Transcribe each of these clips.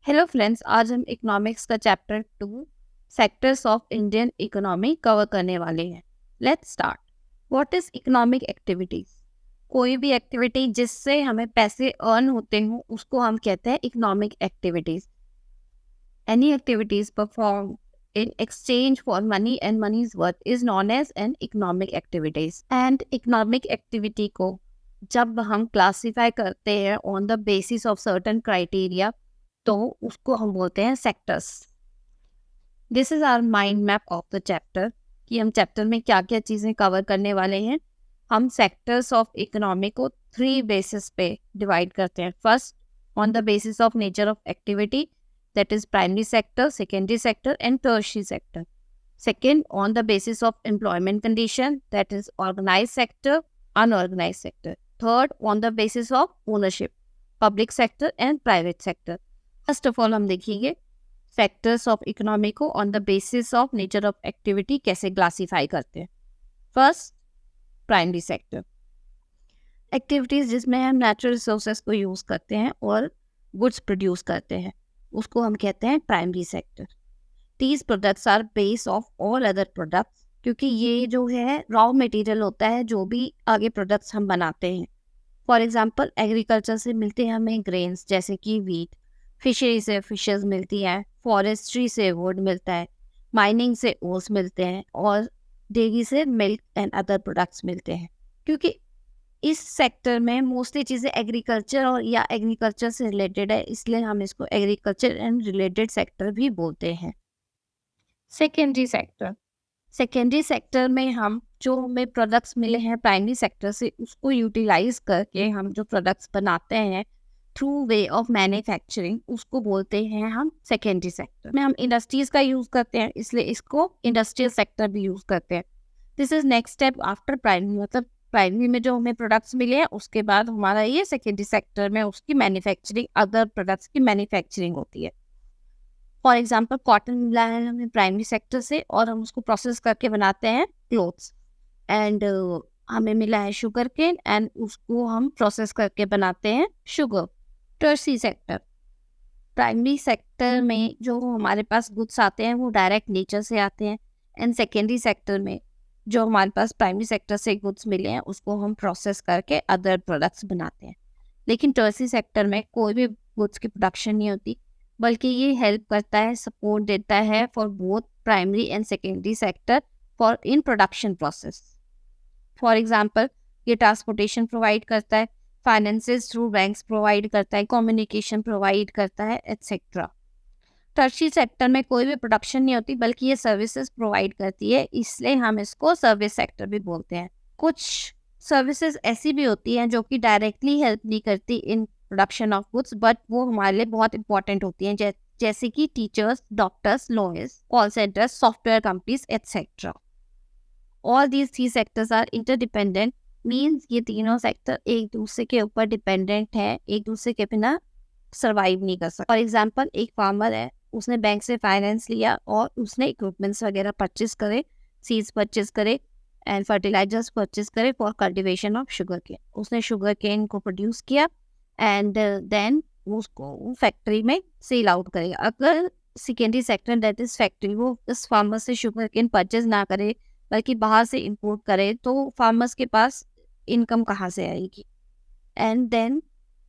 Hello friends, आज हम economics का chapter 2 sectors of Indian economy cover करने वाले हैं। Let's start. What is economic activities? कोई भी एक्टिविटी जिससे हमें पैसे अर्न होते हो उसको हम कहते हैं economic activities. Any activities perform in exchange for money and money's worth is known as an economic activities. And economic activity को जब हम क्लासीफाई करते हैं on the basis of certain criteria तो उसको हम बोलते हैं sectors. This is our mind map of the chapter कि हम चैप्टर में क्या क्या चीज़ें कवर करने वाले हैं। हम सेक्टर्स ऑफ इकोनॉमी को 3 बेसिस पे डिवाइड करते हैं। First, on the basis of nature of activity, that is primary sector, secondary sector and tertiary sector. Second, on the basis of employment condition, that is organise sector, unorganise sector. Third, on the basis of ownership, public sector and private sector. First of all हम देखेंगे sectors of economy को on the basis of nature of activity कैसे classify करते हैं। First, primary sector, activities जिसमें हम natural resources को use करते हैं और गुड्स प्रोड्यूस करते हैं उसको हम कहते हैं primary sector. These products are base of all other products, क्योंकि ये जो है रॉ मटेरियल होता है जो भी आगे प्रोडक्ट्स हम बनाते हैं। फॉर एग्जाम्पल, एग्रीकल्चर से मिलते हैं हमें ग्रेन्स जैसे कि वीट, फिशरी से फिशेस मिलती हैं, फॉरेस्ट्री से वुड मिलता है, माइनिंग से ओस मिलते हैं और डेयरी से मिल्क एंड अदर प्रोडक्ट्स मिलते हैं। क्योंकि इस सेक्टर में मोस्टली चीज़ें एग्रीकल्चर और या एग्रीकल्चर से रिलेटेड है, इसलिए हम इसको एग्रीकल्चर एंड रिलेटेड सेक्टर भी बोलते हैं। सेकेंडरी सेक्टर, सेकेंडरी सेक्टर में हम जो हमें प्रोडक्ट्स मिले हैं प्राइमरी सेक्टर से उसको यूटिलाइज करके हम जो प्रोडक्ट्स बनाते हैं थ्रू वे ऑफ मैन्युफैक्चरिंग उसको बोलते हैं हम सेकेंडरी सेक्टर। में हम इंडस्ट्रीज का यूज करते हैं इसलिए इसको इंडस्ट्रियल सेक्टर भी यूज करते हैं। This is next step after primary, मतलब प्राइमरी में जो हमें प्रोडक्ट्स मिले हैं उसके बाद हमारा ये सेकेंडरी सेक्टर में उसकी मैन्युफैक्चरिंग, अदर प्रोडक्ट्स की मैन्युफैक्चरिंग होती है। फॉर एग्जाम्पल, कॉटन मिला है हमें प्राइमरी सेक्टर से और हम उसको प्रोसेस करके बनाते हैं क्लोथ्स। एंड हमें मिला है शुगर केन एंड उसको हम प्रोसेस करके बनाते हैं sugar. Tertiary sector, primary sector में जो हमारे पास गुड्स आते हैं वो डायरेक्ट नेचर से आते हैं एंड सेकेंडरी सेक्टर में जो हमारे पास प्राइमरी सेक्टर से गुड्स मिले हैं उसको हम प्रोसेस करके अदर प्रोडक्ट्स बनाते हैं। लेकिन टर्शियरी सेक्टर में कोई भी गुड्स की प्रोडक्शन नहीं होती, बल्कि ये हेल्प करता है, सपोर्ट देता है for both primary and secondary sector for in production process. For example, ये ट्रांसपोर्टेशन प्रोवाइड करता है, फाइनेंसेस थ्रू बैंक्स प्रोवाइड करता है, कम्युनिकेशन प्रोवाइड करता है, एट्सेट्रा। टर्शियरी सेक्टर में कोई भी प्रोडक्शन नहीं होती बल्कि ये सर्विसेज प्रोवाइड करती है, इसलिए हम इसको सर्विस सेक्टर भी बोलते हैं। कुछ सर्विसेज ऐसी भी होती हैं जो कि डायरेक्टली हेल्प नहीं करती in production of goods, but वो हमारे लिए बहुत इंपॉर्टेंट होती हैं, जैसे कि teachers, doctors, lawyers, call centres, software companies, etcetera. All these 3 sectors are interdependent, means ये तीनों सेक्टर एक दूसरे के ऊपर डिपेंडेंट है, एक दूसरे के बिना सर्वाइव नहीं कर सकते। फॉर एग्जाम्पल, एक फार्मर है, उसने बैंक से फाइनेंस लिया और उसने इक्विपमेंट्स वगैरह परचेज करे, सीड्स परचेज करे एंड फर्टिलाइजर्स परचेज करे for cultivation of sugar cane. उसने शुगर केन को प्रोड्यूस किया एंड देन उसको फैक्ट्री में सेल आउट करेगा। अगर secondary sector that is factory वो इस फार्मर से शुगर केन परचेज ना करे बल्कि बाहर से इंपोर्ट करे तो फार्मर्स के पास इनकम कहाँ से आएगी? एंड देन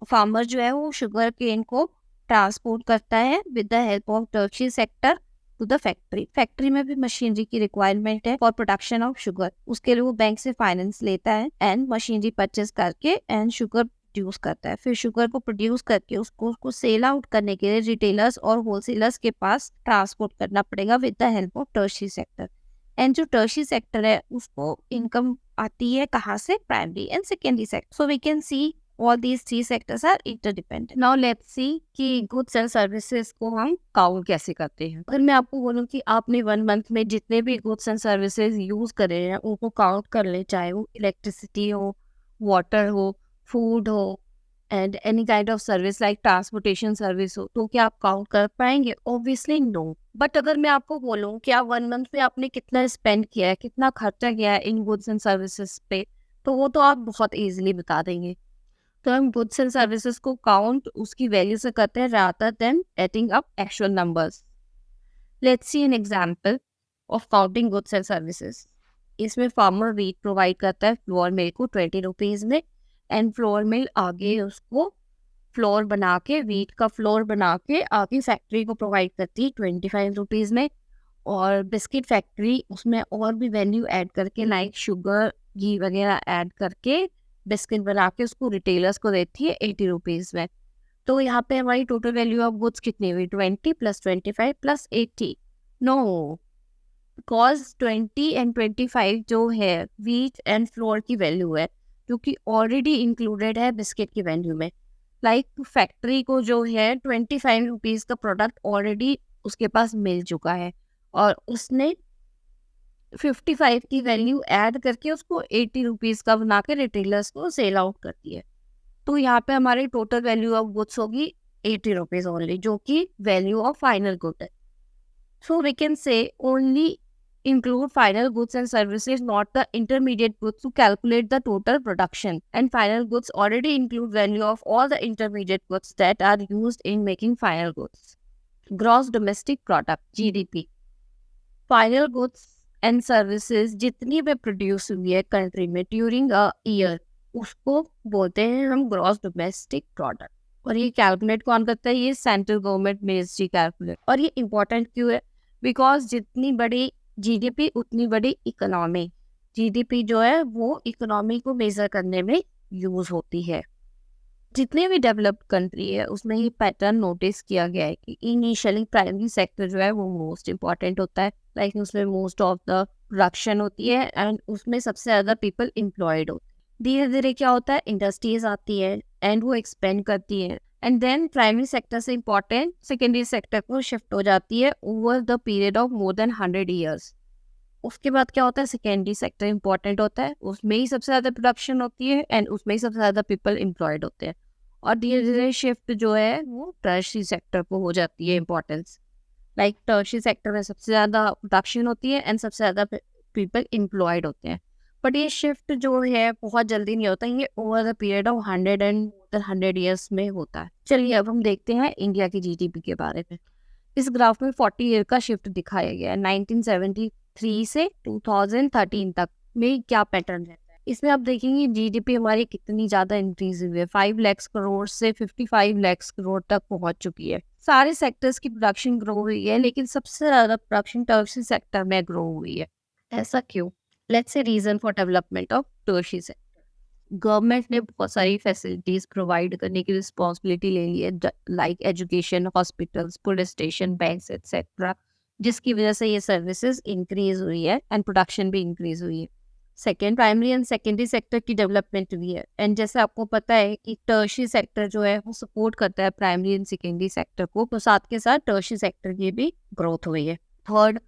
फार्मर जो है वो शुगर केन को ट्रांसपोर्ट करता है with the help of tertiary sector to the factory. Factory में भी मशीनरी की रिक्वायरमेंट है फॉर प्रोडक्शन ऑफ शुगर, उसके लिए वो बैंक से फाइनेंस लेता है एंड मशीनरी परचेज करके एंड शुगर प्रोड्यूस करता है। फिर शुगर को प्रोड्यूस करके उसको सेल आउट करने के लिए रिटेलर्स और होलसेलर्स के पास ट्रांसपोर्ट करना पड़ेगा with the help of tertiary sector. And जो टर्शियरी सेक्टर है उसको इनकम आती है कहाँ से? Primary and secondary sector. So we can see all these 3 sectors are interdependent. Now let's see कि goods and services को हम काउंट कैसे करते हैं। अगर मैं आपको बोलूँ कि आपने 1 मंथ में जितने भी goods and services यूज करे हैं उनको काउंट कर ले, चाहे वो इलेक्ट्रिसिटी हो, वाटर हो, फूड हो and any kind of service like transportation service हो, तो क्या आप काउंट कर पाएंगे? Obviously no. बट अगर मैं आपको बोलूँ कि आप 1 मंथ में आपने कितना स्पेंड किया है, कितना खर्चा किया है इन गुड्स एंड सर्विसेज पे, तो वो तो आप बहुत ईजिली बता देंगे। तो हम गुड्स एंड सर्विसेज को काउंट उसकी वैल्यू से करते हैं rather than adding up actual numbers. Let's see an example of counting goods and services. इसमें फार्मर वीट प्रोवाइड करता है फ्लोर मिल को 20 रुपीज़ में, एंड फ्लोर मिल आगे उसको फ्लोर बना के, वीट का फ्लोर बना के आगे फैक्ट्री को प्रोवाइड करती है 25 रुपीज़ में। और बिस्किट फैक्ट्री उसमें और भी वैल्यू ऐड करके लाइक शुगर, घी वगैरह ऐड करके बिस्किट बना के उसको रिटेलर्स को देती है 80 रुपीज़ में। तो यहाँ पे हमारी टोटल वैल्यू ऑफ गुड्स कितनी हुई? 20 + 25 + 80। नो, बिकॉज 20 एंड 25 जो है वीट एंड फ्लोर की वैल्यू है, जो कि ऑलरेडी इंक्लूडेड है बिस्किट की वैल्यू में। लाइक फैक्ट्री को जो है 25 रुपीज़ का प्रोडक्ट ऑलरेडी उसके पास मिल चुका है, और उसने 55 की वैल्यू ऐड करके उसको 80 रुपीज़ का बना के रिटेलर्स को सेल आउट करती है। तो यहाँ पे हमारी टोटल वैल्यू ऑफ गुड्स होगी 80 रुपीज़ ओनली, जो कि वैल्यू ऑफ फाइनल गुड है। So we can say only include final goods and services, not the intermediate goods, to calculate the total production. And final goods already include value of all the intermediate goods that are used in making final goods. Gross domestic product, GDP. Final goods and services जितनी भी produce हुई है country में during a year, उसको बोलते हैं हम gross domestic product. और ये कैलकुलेट कौन करता है? ये सेंट्रल गवर्नमेंट मिनिस्ट्री कैलकुलेट। और ये इंपॉर्टेंट क्यों है? बिकॉज जितनी बड़ी जीडीपी उतनी बड़ी इकोनॉमी। जीडीपी जो है वो इकोनॉमी को मेजर करने में यूज होती है। जितने भी डेवलप्ड कंट्री है उसमें ये पैटर्न नोटिस किया गया है कि इनिशियली प्राइमरी सेक्टर जो है वो मोस्ट इम्पॉर्टेंट होता है, लाइक उसमें मोस्ट ऑफ द प्रोडक्शन होती है एंड उसमें सबसे ज़्यादा पीपल एम्प्लॉयड होते हैं। धीरे धीरे क्या होता है, इंडस्ट्रीज आती है एंड वो एक्सपेंड करती है, एंड देन प्राइमरी सेक्टर से इम्पॉर्टेंट सेकेंडरी सेक्टर को शिफ्ट हो जाती है over the period of more than 100 years. उसके बाद क्या होता है, सेकेंडरी सेक्टर इंपॉर्टेंट होता है, उसमें ही सबसे ज़्यादा प्रोडक्शन होती है एंड उसमें ही सबसे ज़्यादा पीपल एम्प्लॉयड होते हैं। और धीरे धीरे शिफ्ट जो है वो टर्शियरी सेक्टर को हो जाती है इंपॉर्टेंस। लाइक टर्शियरी सेक्टर में सबसे ज़्यादा प्रोडक्शन होती है एंड सबसे ज़्यादा पीपल एम्प्लॉयड होते हैं। बट ये शिफ्ट जो है बहुत जल्दी नहीं होता, ये over the period of 100 years में होता है। चलिए अब हम देखते हैं इंडिया की जीडीपी के बारे में। इस ग्राफ में 40 ईयर का शिफ्ट दिखाया गया है। 1973 से 2013 तक में क्या पैटर्न रहता है। इसमें आप देखेंगे जीडीपी हमारी कितनी ज़्यादा इंक्रीज हुई है, 5 लाख करोड़ से 55 लाख करोड़ तक पहुंच चुकी है। सारे सेक्टर्स की प्रोडक्शन ग्रो हुई है, लेकिन सबसे ज़्यादा प्रोडक्शन टर्शियरी सेक्टर में ग्रो हुई है। ऐसा क्यों? Let's say reason for development of tertiary sector. Government ने बहुत सारी फैसिलिटीज प्रोवाइड करने की रिस्पॉन्सिबिलिटी ले ली है, like education, hospitals, police station, banks etcetera, जिसकी वजह से ये सर्विसेज इंक्रीज हुई है एंड प्रोडक्शन भी इंक्रीज हुई है। Second, primary and secondary sector की डेवलपमेंट हुई है, एंड जैसे आपको पता है कि टर्शियरी सेक्टर जो है वो सपोर्ट करता है प्राइमरी एंड सेकेंडरी सेक्टर को, तो साथ के साथ टर्शियरी सेक्टर की भी ग्रोथ हुई है। थर्ड,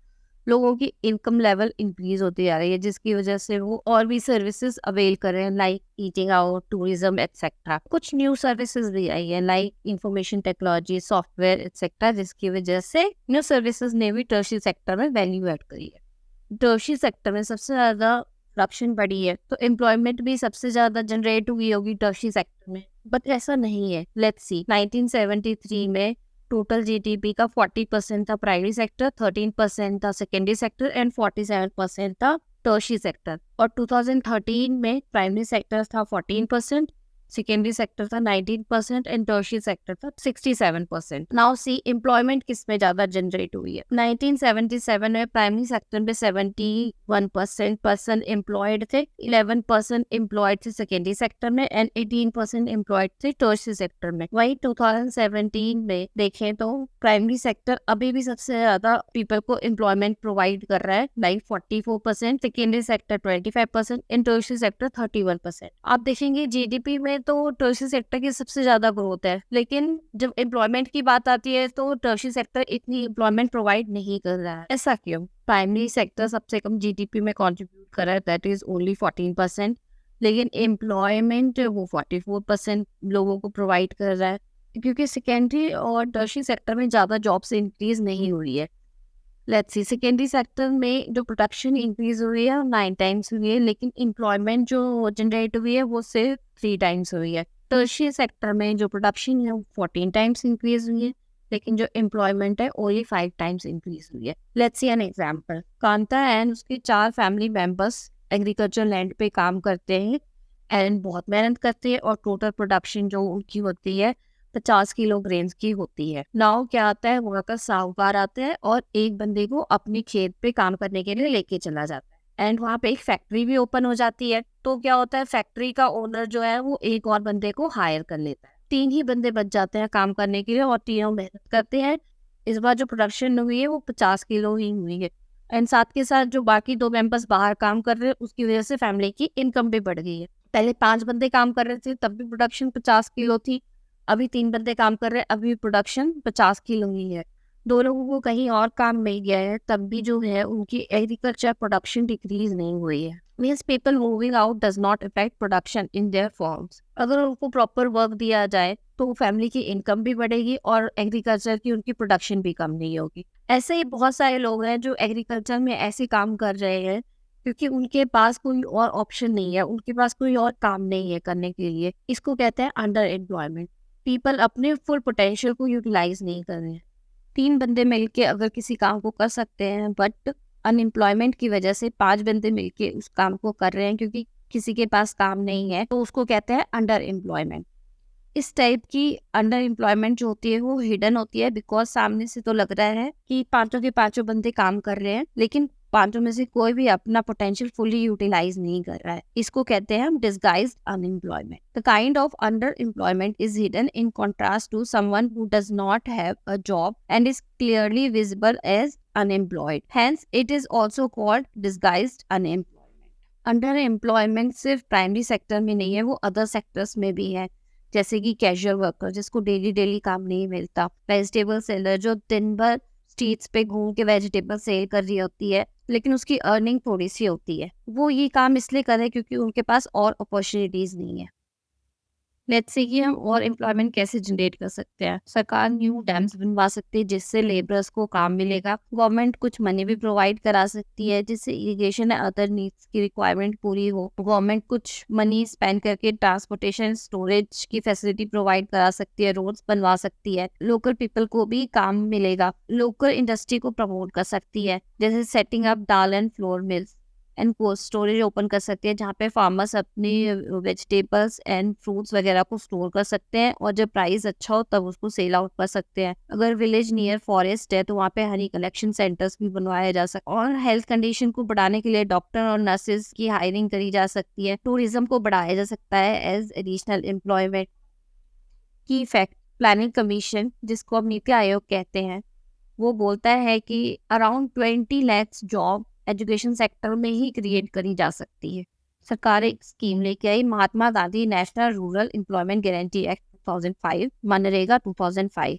लोगों की इनकम लेवल इंक्रीज होती जा रही है, जिसकी वजह से वो और भी सर्विसेज अवेल कर रहे हैं, like eating out, tourism etcetera. कुछ न्यू सर्विसेज भी आई है like information technology, software etcetera, जिसकी वजह से न्यू सर्विसेज ने भी टर्शियरी सेक्टर में वैल्यू ऐड करी है। टर्शियरी सेक्टर में सबसे ज़्यादा प्रोडक्शन बढ़ी है, तो एम्प्लॉयमेंट भी सबसे ज़्यादा जनरेट हुई होगी टर्शियरी सेक्टर में। बट ऐसा नहीं है। लेट्स सी, 1973 में टोटल जीडीपी का 40% था प्राइमरी सेक्टर, 13% था सेकेंडरी सेक्टर एंड 47% था टर्शियरी सेक्टर। और 2013 में प्राइमरी सेक्टर था 14%, सेकेंडरी सेक्टर था 19% एंड टर्शियरी सेक्टर था 67%। नाउ सी, एम्प्लॉयमेंट किस में ज़्यादा जनरेट हुई है। 1977 में प्राइमरी सेक्टर में 71% पर्सन एम्प्लॉयड थे, 11% एम्प्लॉयड थे सेकेंडरी सेक्टर में एंड 18% एम्प्लॉयड थे टर्शियरी सेक्टर में। वही 2017 में देखें तो प्राइमरी सेक्टर अभी भी सबसे ज़्यादा पीपल को एम्प्लॉयमेंट प्रोवाइड कर रहा है, like 44%, secondary sector 25% and tertiary sector 31%। आप देखेंगे जीडीपी में तो टर्शियरी सेक्टर की सबसे ज्यादा ग्रोथ है, लेकिन जब एम्प्लॉयमेंट की बात आती है तो टर्शियरी सेक्टर इतनी एम्प्लॉयमेंट प्रोवाइड नहीं कर रहा है। ऐसा क्यों? प्राइमरी सेक्टर सबसे कम जीडीपी में कंट्रीब्यूट कर रहा है, दैट इज ओनली 14%, लेकिन एम्प्लॉयमेंट वो 44% लोगों को प्रोवाइड कर रहा है, क्योंकि सेकेंडरी और टर्शियरी सेक्टर में ज्यादा जॉब्स इंक्रीज नहीं हुई है। लेट्स सी, सेकेंडरी सेक्टर में जो प्रोडक्शन इंक्रीज हुई है 9 टाइम्स हुई है, लेकिन एम्प्लॉयमेंट जो जनरेट हुई है वो सिर्फ 3 टाइम्स हुई है। टर्शियरी सेक्टर में जो प्रोडक्शन है वो 14 टाइम्स इंक्रीज हुई है, लेकिन जो एम्प्लॉयमेंट है ओनली 5 टाइम्स इंक्रीज हुई है। Let's see an example. Kanta and उसके 4 फैमिली मेंबर्स एग्रीकल्चर लैंड पे काम करते हैं एंड बहुत मेहनत करते हैं, और टोटल प्रोडक्शन जो उनकी होती है 50 किलो ग्रेन्स की होती है। नाउ क्या आता है, वहाँ का साहूकार आता है और एक बंदे को अपने खेत पे काम करने के लिए लेके चला जाता है, एंड वहाँ पे एक फैक्ट्री भी ओपन हो जाती है। तो क्या होता है, फैक्ट्री का ओनर जो है वो एक और बंदे को हायर कर लेता है। 3 ही बंदे बच जाते हैं काम करने के लिए और तीनों मेहनत करते हैं। इस बार जो प्रोडक्शन हुई है वो 50 किलो ही हुई है, एंड साथ के साथ जो बाकी 2 मेंबर्स बाहर काम कर रहे हैं उसकी वजह से फैमिली की इनकम भी बढ़ गई है। पहले 5 बंदे काम कर रहे थे तब भी प्रोडक्शन 50 किलो थी, अभी 3 बंदे काम कर रहे हैं, अभी प्रोडक्शन 50 किलो ही है। 2 लोगों को कहीं और काम मिल गया है तब भी जो है उनकी एग्रीकल्चर प्रोडक्शन डिक्रीज नहीं हुई है। Means people moving out does not effect production in their forms. अगर उनको प्रॉपर वर्क दिया जाए तो फैमिली की इनकम भी बढ़ेगी और एग्रीकल्चर की उनकी प्रोडक्शन भी कम नहीं होगी। ऐसे ही बहुत सारे लोग हैं जो एग्रीकल्चर में ऐसे काम कर रहे हैं क्योंकि उनके पास कोई और ऑप्शन नहीं है, उनके पास कोई और काम नहीं है करने के लिए। इसको कहते हैं अंडर एम्प्लॉयमेंट। पीपल अपने फुल पोटेंशियल को यूटिलाइज नहीं कर रहे हैं। 3 बंदे मिलके अगर किसी काम को कर सकते हैं, बट अनएम्प्लॉयमेंट की वजह से 5 बंदे मिलके उस काम को कर रहे हैं क्योंकि किसी के पास काम नहीं है, तो उसको कहते हैं अंडर एम्प्लॉयमेंट। इस टाइप की अंडर एम्प्लॉयमेंट जो होती है वो हिडन होती है, बिकॉज सामने से तो लग रहा है कि 5 के 5 बंदे काम कर रहे हैं, लेकिन 5 में से कोई भी अपना पोटेंशियल फुली यूटिलाइज नहीं कर रहा है। इसको कहते हैं हम disguised unemployment. The kind of under employment is hidden in contrast to someone who does not have a job and is clearly visible as unemployed, hence it is also called disguised unemployment. Under employment सिर्फ primary sector में नहीं है, वो other sectors में भी है, जैसे कि कैजुअल वर्कर जिसको डेली काम नहीं मिलता, वेजिटेबल सेलर जो दिन भर स्ट्रीट्स पे घूम के वेजिटेबल सेल कर रही होती है लेकिन उसकी अर्निंग थोड़ी सी होती है, वो ये काम इसलिए कर रहे हैं क्योंकि उनके पास और अपॉर्चुनिटीज नहीं है। लेट्स से कि हम और एम्प्लॉयमेंट कैसे जनरेट कर सकते हैं। सरकार न्यू डैम्स बनवा सकती है जिससे लेबरर्स को काम मिलेगा। गवर्नमेंट कुछ मनी भी प्रोवाइड करा सकती है जिससे इरिगेशन एंड अदर नीड्स की रिक्वायरमेंट पूरी हो। गवर्नमेंट कुछ मनी स्पेंड करके ट्रांसपोर्टेशन स्टोरेज की फैसिलिटी प्रोवाइड करा सकती है, रोड्स बनवा सकती है, लोकल पीपल को भी काम मिलेगा। लोकल इंडस्ट्री को प्रमोट कर सकती है, जैसे setting up dal and flour mills and cold storage open कर सकते हैं जहाँ पे फार्मर्स अपनी वेजिटेबल्स एंड फ्रूट्स वगैरह को स्टोर कर सकते हैं और जब प्राइस अच्छा हो तब उसको सेल आउट कर सकते हैं। अगर विलेज नियर फॉरेस्ट है तो वहाँ पे हनी कलेक्शन सेंटर्स भी बनवाया जा सकता है। और हेल्थ कंडीशन को बढ़ाने के लिए डॉक्टर और नर्सेज की हायरिंग करी जा सकती है। टूरिज्म को बढ़ाया जा सकता है एज एडिशनल एम्प्लॉयमेंट। की फैक्ट, प्लानिंग कमीशन जिसको अब नीति आयोग कहते हैं, वो बोलता है कि around 20 lakh job education sector में ही क्रिएट करी जा सकती है। सरकार एक स्कीम लेके आई, Mahatma Gandhi national rural employment guarantee act 2005, मनरेगा 2005।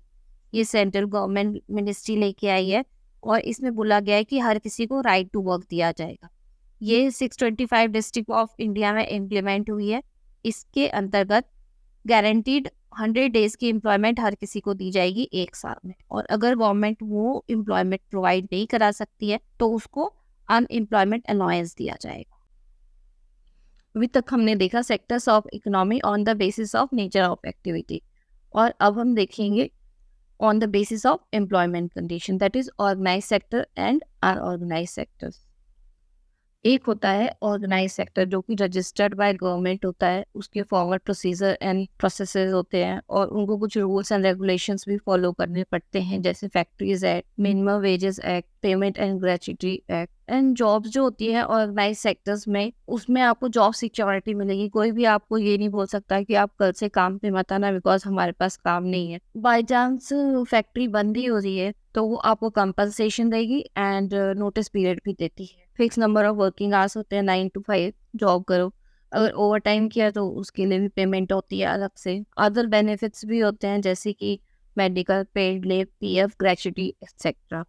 ये सेंट्रल गवर्नमेंट मिनिस्ट्री लेके आई है और इसमें बोला गया है कि हर किसी को राइट टू वर्क दिया जाएगा। ये 625 डिस्ट्रिक्ट ऑफ इंडिया में इम्प्लीमेंट हुई है। इसके अंतर्गत गारंटीड 100 डेज की एम्प्लॉयमेंट हर किसी को दी जाएगी 1 साल में, और अगर गवर्नमेंट वो एम्प्लॉयमेंट प्रोवाइड नहीं करा सकती है तो उसको अनएम्प्लॉयमेंट अलाउंस दिया जाएगा। अभी तक हमने देखा sectors of economy on the basis of nature of activity, और अब हम देखेंगे on the basis of employment condition, that is organise sector and unorganise sectors. एक होता है ऑर्गेनाइज सेक्टर जो कि रजिस्टर्ड बाय गवर्नमेंट होता है, उसके फॉर्मल प्रोसीजर एंड प्रोसेसेस होते हैं और उनको कुछ रूल्स एंड रेगुलेशंस भी फॉलो करने पड़ते हैं, जैसे factories act, minimum wages act, payment and gratuity act. And jobs जो होती है ऑर्गेनाइज सेक्टर्स में, उसमें आपको जॉब सिक्योरिटी मिलेगी। कोई भी आपको ये नहीं बोल सकता कि आप कल से काम पे मत आना बिकॉज हमारे पास काम नहीं है। बाई चांस फैक्ट्री बंद ही हो रही है तो वो आपको कंपनसेशन देगी एंड नोटिस पीरियड भी देती है। Fix number of working hours होते हैं, 9 to 5 जॉब करो। अगर ओवर टाइम किया तो उसके लिए भी पेमेंट होती है अलग से। अदर बेनिफिट्स भी होते हैं जैसे कि medical, paid leave, PF, gratuity etcetera.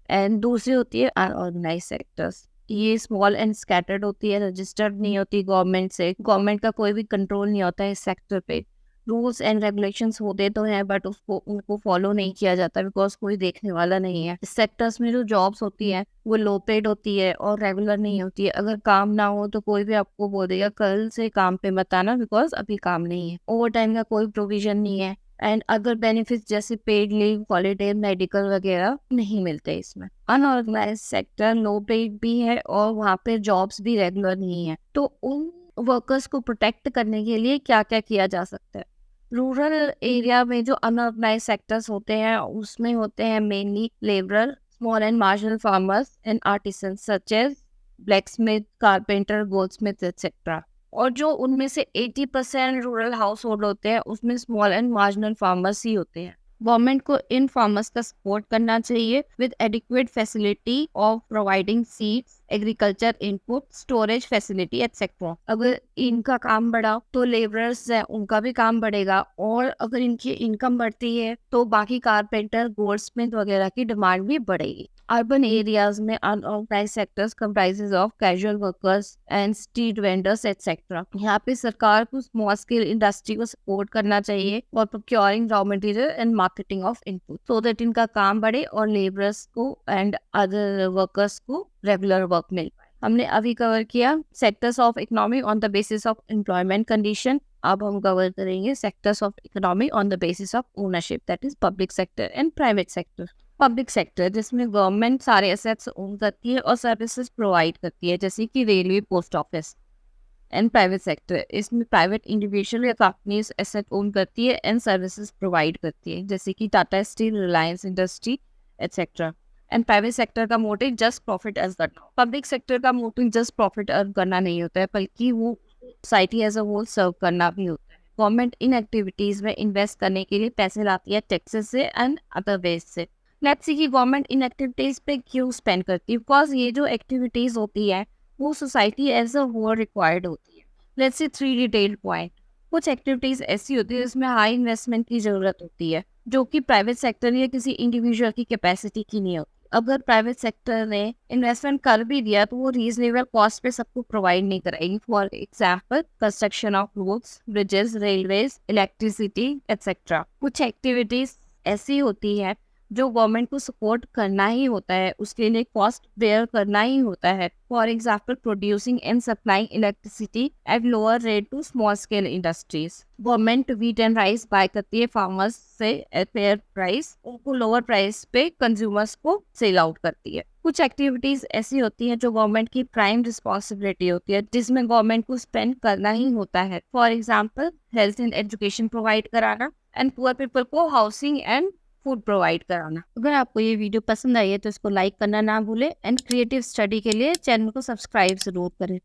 And दूसरी होती है अनऑर्गेनाइज सेक्टर्स। ये स्मॉल एंड स्कैटर्ड होती है, रजिस्टर्ड नहीं होती गवर्नमेंट से, गवर्नमेंट का कोई भी कंट्रोल नहीं होता है इस सेक्टर पे। रूल्स एंड रेगुलेशंस होते तो हैं बट उसको उनको फॉलो नहीं किया जाता बिकॉज कोई देखने वाला नहीं है। इस सेक्टर्स में जो जॉब्स होती है वो लो पेड होती है और रेगुलर नहीं होती है। अगर काम ना हो तो कोई भी आपको बोल देगा कल से काम पे मत आना बिकॉज अभी काम नहीं है। ओवर टाइम का कोई प्रोविजन नहीं है एंड अदर बेनिफिट्स जैसे पेड लीव, हॉलीडे, मेडिकल वगैरह नहीं मिलते इसमें। अनऑर्गेनाइज सेक्टर लो पेड भी है और वहाँ पे जॉब्स भी रेगुलर नहीं है। तो उन वर्कर्स को प्रोटेक्ट करने के लिए क्या क्या किया जा सकता है? रूरल एरिया में जो अनऑर्गेनाइज सेक्टर्स होते हैं उसमें होते हैं mainly labourer, small and marginal farmers and artisan such as blacksmith, carpenter, goldsmith etcetera. और जो उनमें से 80% रूरल हाउस होल्ड होते हैं उसमें स्मॉल एंड मार्जिनल फार्मर्स ही होते हैं। गवर्नमेंट को इन फार्मर्स का सपोर्ट करना चाहिए with adequate facility of providing seeds, agriculture input, storage facility etcetera. अगर इनका काम बढ़ा तो लेबरर्स है उनका भी काम बढ़ेगा और अगर इनकी इनकम बढ़ती है तो बाकी कारपेंटर, गोल्डस्मिथ वगैरह की डिमांड भी बढ़ेगी। अर्बन एरियाज में unorganise sectors comprises of casual workers and street vendors etcetera. यहाँ पे सरकार को स्मॉल स्केल इंडस्ट्री को सपोर्ट करना चाहिए और procuring raw material and marketing of input so that इनका काम बढ़े और लेबरर्स को एंड अदर वर्कर्स को रेगुलर वर्क मिल पाए। हमने अभी कवर किया sectors of economy on the basis of employment condition. अब हम कवर करेंगे sectors of economy on the basis of ownership, that is public sector and private sector. Public sector जिसमें गवर्नमेंट सारे एसेट्स ओन करती है और services provide करती है जैसे कि railway, post office. And private sector इसमें प्राइवेट इंडिविजुअल या कंपनीज एसेट ओन करती है एंड सर्विसेज प्रोवाइड करती है जैसे कि Tata steel, Reliance industry etcetera. And private sector का मोटिव जस्ट प्रॉफिट अर्न करना। पब्लिक सेक्टर का मोटिव जस्ट प्रॉफिट अर्न करना नहीं होता है बल्कि वो सोसाइटी एज अ होल सर्व करना भी होता है। गवर्नमेंट इन एक्टिविटीज में इन्वेस्ट करने के लिए पैसे लाती है टैक्सेस से एंड अदर वेज से। लेट्स सी कि गवर्नमेंट इन एक्टिविटीज पे क्यों स्पेंड करती है, बिकॉज ये जो एक्टिविटीज होती है वो society as a whole required होती है। Let's see 3 detailed point. कुछ एक्टिविटीज ऐसी होती है जिसमें हाई इन्वेस्टमेंट की जरूरत होती है जो कि प्राइवेट सेक्टर या किसी इंडिविजुअल की कैपेसिटी की नहीं होती। अगर प्राइवेट सेक्टर ने इन्वेस्टमेंट कर भी दिया तो वो रीजनेबल कॉस्ट पे सबको प्रोवाइड नहीं कराएगी। For example construction of roads, bridges, railways, electricity etcetera. कुछ एक्टिविटीज ऐसी होती है जो गवर्नमेंट को सपोर्ट करना ही होता है, उसके लिए कॉस्ट बेयर करना ही होता है। For example producing and supplying electricity at lower rate to small scale industries. Government wheat and rice buy करती है फार्मर्स से एट फेयर प्राइस, उनको लोअर प्राइस पे कंज्यूमर्स को सेल आउट करती है। कुछ एक्टिविटीज ऐसी होती हैं जो गवर्नमेंट की प्राइम रिस्पॉन्सिबिलिटी होती है जिसमें गवर्नमेंट को स्पेंड करना ही होता है। For example health and education provide कराना एंड पुअर पीपल को हाउसिंग एंड फूड प्रोवाइड कराना। अगर आपको ये वीडियो पसंद आई है तो इसको लाइक करना ना भूलें एंड क्रिएटिव स्टडी के लिए चैनल को सब्सक्राइब जरूर करें।